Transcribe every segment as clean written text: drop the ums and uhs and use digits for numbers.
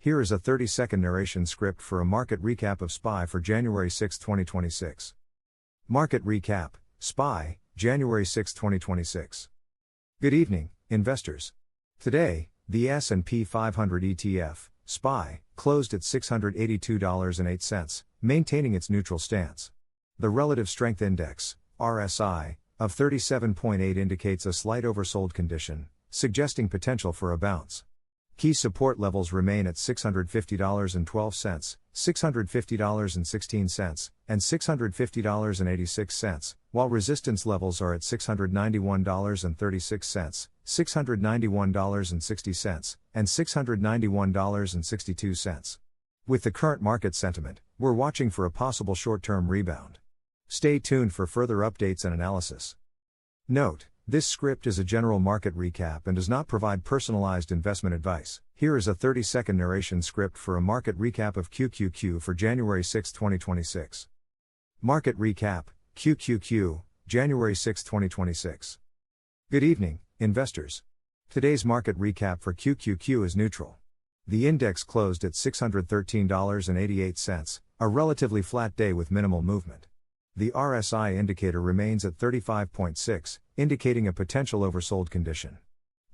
Here is a 30-second narration script for a market recap of SPY for January 6, 2026. Market recap, SPY, January 6, 2026. Good evening, investors. Today, the S&P 500 ETF, SPY, closed at $682.08, maintaining its neutral stance. The Relative Strength Index, RSI, of 37.8 indicates a slight oversold condition, suggesting potential for a bounce. Key support levels remain at $650.12, $650.16, and $650.86, while resistance levels are at $691.36, $691.60, and $691.62. With the current market sentiment, we're watching for a possible short-term rebound. Stay tuned for further updates and analysis. Note: this script is a general market recap and does not provide personalized investment advice. Here is a 30-second narration script for a market recap of QQQ for January 6, 2026. Market recap, QQQ, January 6, 2026. Good evening, investors. Today's market recap for QQQ is neutral. The index closed at $613.88, a relatively flat day with minimal movement. The RSI indicator remains at 35.6, indicating a potential oversold condition.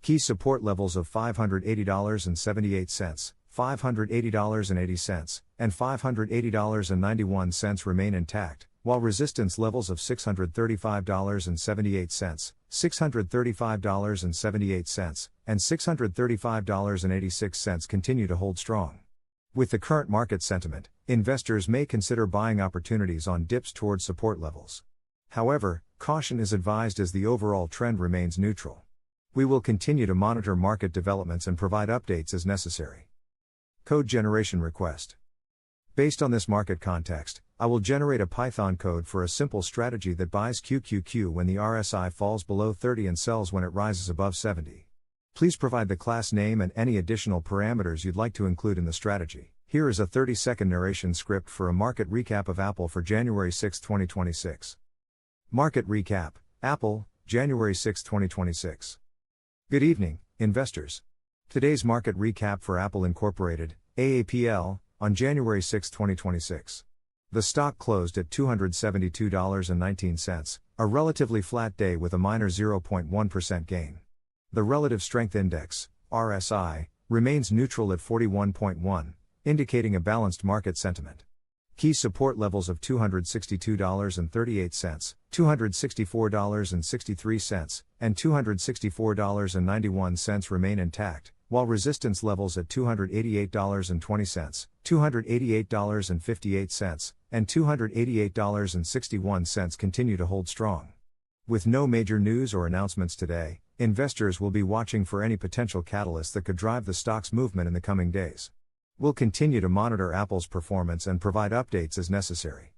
Key support levels of $580.78, $580.80, and $580.91 remain intact, while resistance levels of $635.78, $635.78, and $635.86 continue to hold strong. With the current market sentiment, investors may consider buying opportunities on dips towards support levels. However, caution is advised as the overall trend remains neutral. We will continue to monitor market developments and provide updates as necessary. Code generation request. Based on this market context, I will generate a Python code for a simple strategy that buys QQQ when the RSI falls below 30 and sells when it rises above 70. Please provide the class name and any additional parameters you'd like to include in the strategy. Here is a 30-second narration script for a market recap of Apple for January 6, 2026. Market recap, Apple, January 6, 2026. Good evening, investors. Today's market recap for Apple Incorporated, AAPL, on January 6, 2026. The stock closed at $272.19, a relatively flat day with a minor 0.1% gain. The Relative Strength Index, RSI, remains neutral at 41.1, indicating a balanced market sentiment. Key support levels of $262.38, $264.63, and $264.91 remain intact, while resistance levels at $288.20, $288.58, and $288.61 continue to hold strong. With no major news or announcements today, investors will be watching for any potential catalysts that could drive the stock's movement in the coming days. We'll continue to monitor Apple's performance and provide updates as necessary.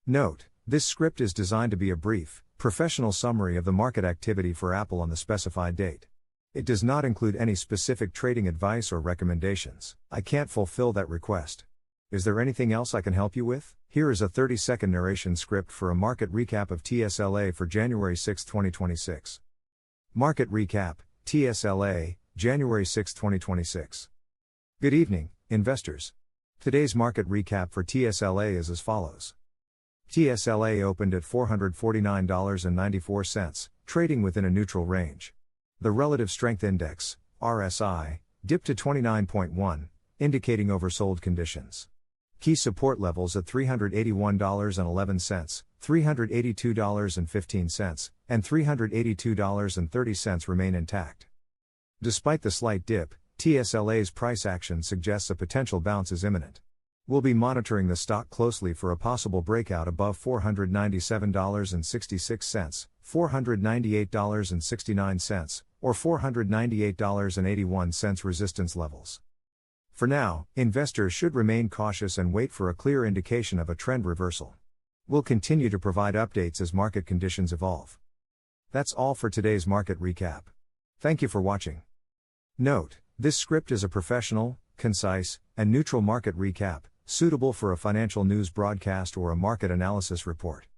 Note: this script is designed to be a brief, professional summary of the market activity for Apple on the specified date. It does not include any specific trading advice or recommendations. I can't fulfill that request. Is there anything else I can help you with? Here is a 30-second narration script for a market recap of TSLA for January 6, 2026. Market recap, TSLA, January 6, 2026. Good evening, investors. Today's market recap for TSLA is as follows. TSLA opened at $449.94, trading within a neutral range. The Relative Strength Index, RSI, dipped to 29.1, indicating oversold conditions. Key support levels at $381.11, $382.15, and $382.30 remain intact. Despite the slight dip, TSLA's price action suggests a potential bounce is imminent. We'll be monitoring the stock closely for a possible breakout above $497.66, $498.69, or $498.81 resistance levels. For now, investors should remain cautious and wait for a clear indication of a trend reversal. We'll continue to provide updates as market conditions evolve. That's all for today's market recap. Thank you for watching. Note: this script is a professional, concise, and neutral market recap, suitable for a financial news broadcast or a market analysis report.